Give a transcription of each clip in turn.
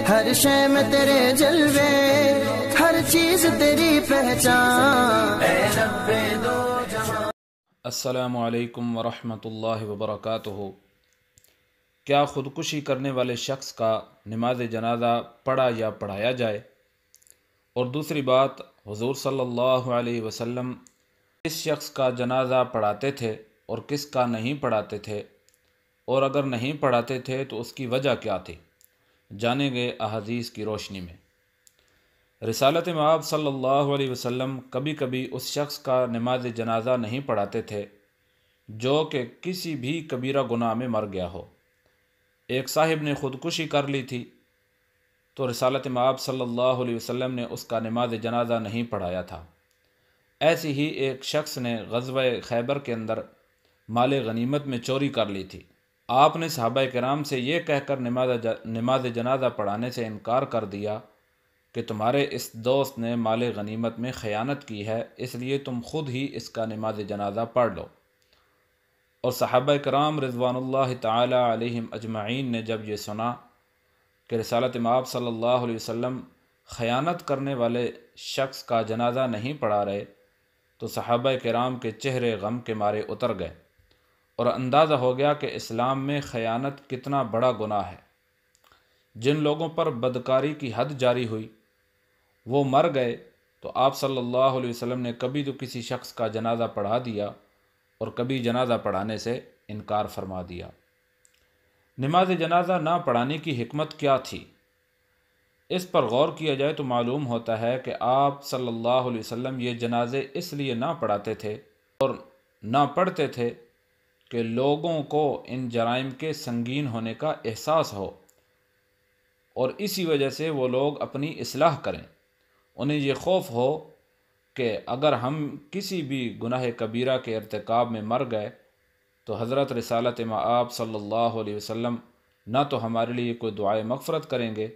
ہر شے میں تیرے جلوے، ہر چیز تیری پہچان، اے رب دو جہاں۔ السلام علیکم ورحمۃ اللہ وبرکاتہ۔ کیا خودکشی کرنے والے شخص کا نماز جنازہ پڑھا یا پڑھایا جائے؟ اور دوسری بات، حضور صلی اللہ علیہ وسلم کس شخص کا جنازہ پڑھاتے تھے اور کس کا نہیں پڑھاتے تھے، اور اگر نہیں پڑھاتے تھے تو اس کی وجہ کیا تھی؟ جانیں گے احادیث کی روشنی میں۔ رسالت مآب صلی اللہ علیہ وسلم کبھی کبھی اس شخص کا نماز جنازہ نہیں پڑھاتے تھے جو کہ کسی بھی کبیرہ گناہ میں مر گیا ہو۔ ایک صاحب نے خودکشی کر لی تھی تو رسالت مآب صلی اللہ علیہ وسلم نے اس کا نماز جنازہ نہیں پڑھایا تھا۔ ایسی ہی ایک شخص نے غزوہ خیبر کے اندر مال غنیمت میں چوری کر لی تھی۔ آپ نے صحابہ کرام سے یہ کہہ کر نماز جنازہ پڑھانے سے انکار کر دیا کہ تمہارے اس دوست نے مال غنیمت میں خیانت کی ہے، اس لیے تم خود ہی اس کا نماز جنازہ پڑھ لو۔ اور صحابہ کرام رضوان اللہ تعالی علیہم اجمعین نے جب یہ سنا کہ رسالت مآب صلی اللہ علیہ وسلم خیانت کرنے والے شخص کا جنازہ نہیں پڑھا رہے تو صحابہ کرام کے چہرے غم کے مارے اتر گئے، اور اندازہ ہو گیا کہ اسلام میں خیانت کتنا بڑا گناہ ہے۔ جن لوگوں پر بدکاری کی حد جاری ہوئی وہ مر گئے تو آپ صلی اللہ علیہ وسلم نے کبھی تو کسی شخص کا جنازہ پڑھا دیا اور کبھی جنازہ پڑھانے سے انکار فرما دیا۔ نماز جنازہ نہ پڑھانے کی حکمت کیا تھی؟ اس پر غور کیا جائے تو معلوم ہوتا ہے کہ آپ صلی اللہ علیہ وسلم یہ جنازے اس لیے نہ پڑھاتے تھے اور نہ پڑھتے تھے کہ لوگوں کو ان جرائم کے سنگین ہونے کا احساس ہو، اور اسی وجہ سے وہ لوگ اپنی اصلاح کریں۔ انہیں یہ خوف ہو کہ اگر ہم کسی بھی گناہ کبیرہ کے ارتکاب میں مر گئے تو حضرت رسالت مآب صلی اللہ علیہ وسلم نہ تو ہمارے لیے کوئی دعائے مغفرت کریں گے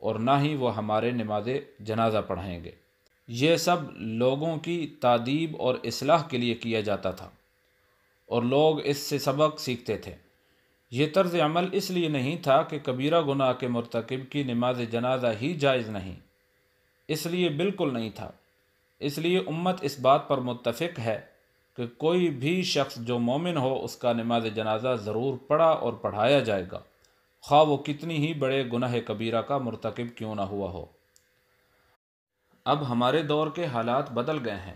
اور نہ ہی وہ ہمارے نماز جنازہ پڑھائیں گے۔ یہ سب لوگوں کی تادیب اور اصلاح کے لیے کیا جاتا تھا اور لوگ اس سے سبق سیکھتے تھے۔ یہ طرز عمل اس لیے نہیں تھا کہ کبیرہ گناہ کے مرتکب کی نماز جنازہ ہی جائز نہیں، اس لیے بالکل نہیں تھا۔ اس لیے امت اس بات پر متفق ہے کہ کوئی بھی شخص جو مومن ہو اس کا نماز جنازہ ضرور پڑھا اور پڑھایا جائے گا، خواہ وہ کتنی ہی بڑے گناہ کبیرہ کا مرتکب کیوں نہ ہوا ہو۔ اب ہمارے دور کے حالات بدل گئے ہیں۔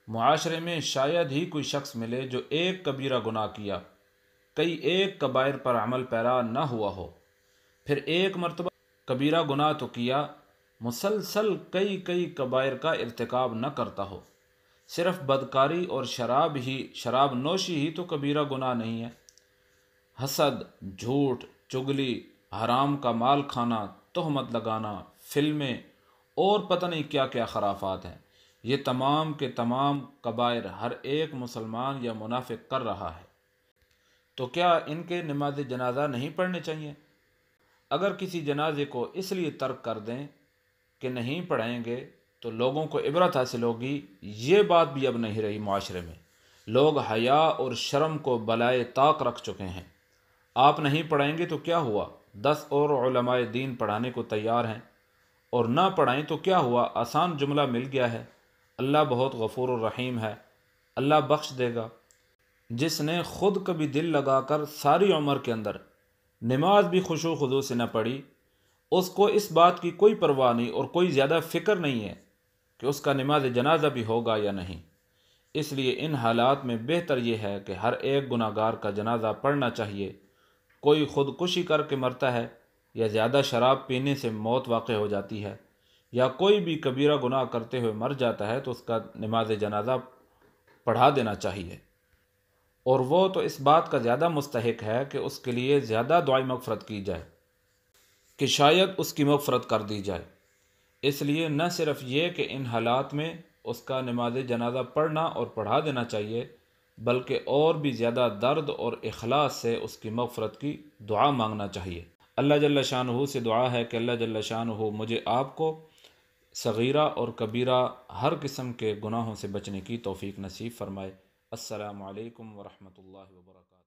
معاشرے میں شاید ہی کوئی شخص ملے جو ایک کبیرہ گناہ کیا کئی ایک کبائر پر عمل پیرا نہ ہوا ہو، پھر ایک مرتبہ کبیرہ گناہ تو کیا، مسلسل کئی کبائر کا ارتکاب نہ کرتا ہو۔ صرف بدکاری اور شراب نوشی ہی تو کبیرہ گناہ نہیں ہے۔ حسد، جھوٹ، چگلی، حرام کا مال کھانا، تہمت لگانا، فلمیں اور پتہ نہیں کیا کیا خرافات ہیں، یہ تمام کے تمام کبائر ہر ایک مسلمان یا منافق کر رہا ہے۔ تو کیا ان کے نماز جنازہ نہیں پڑھنے چاہیے؟ اگر کسی جنازے کو اس لیے ترک کر دیں کہ نہیں پڑھیں گے تو لوگوں کو عبرت حاصل ہوگی، یہ بات بھی اب نہیں رہی۔ معاشرے میں لوگ حیا اور شرم کو بالائے طاق رکھ چکے ہیں۔ آپ نہیں پڑھائیں گے تو کیا ہوا؟ 10 اور علماء دین پڑھانے کو تیار ہیں، اور نہ پڑھائیں تو کیا ہوا؟ آسان جملہ مل گیا ہے، اللہ بہت غفور الرحیم ہے، اللہ بخش دے گا۔ جس نے خود کبھی دل لگا کر ساری عمر کے اندر نماز بھی خشوع و خضوع سے نہ پڑھی، اس کو اس بات کی کوئی پرواہ نہیں اور کوئی زیادہ فکر نہیں ہے کہ اس کا نماز جنازہ بھی ہوگا یا نہیں۔ اس لیے ان حالات میں بہتر یہ ہے کہ ہر ایک گناہ گار کا جنازہ پڑھنا چاہیے۔ کوئی خودکشی کر کے مرتا ہے، یا زیادہ شراب پینے سے موت واقع ہو جاتی ہے، یا کوئی بھی کبیرہ گناہ کرتے ہوئے مر جاتا ہے تو اس کا نماز جنازہ پڑھا دینا چاہیے، اور وہ تو اس بات کا زیادہ مستحق ہے کہ اس کے لیے زیادہ دعائے مغفرت کی جائے کہ شاید اس کی مغفرت کر دی جائے۔ اس لیے نہ صرف یہ کہ ان حالات میں اس کا نماز جنازہ پڑھنا اور پڑھا دینا چاہیے، بلکہ اور بھی زیادہ درد اور اخلاص سے اس کی مغفرت کی دعا مانگنا چاہیے۔ اللہ جل شانہ سے دعا ہے کہ اللہ جل شانہ مجھے آپ کو صغیرہ اور کبیرہ ہر قسم کے گناہوں سے بچنے کی توفیق نصیب فرمائے۔ السلام علیکم ورحمۃ اللہ وبرکاتہ۔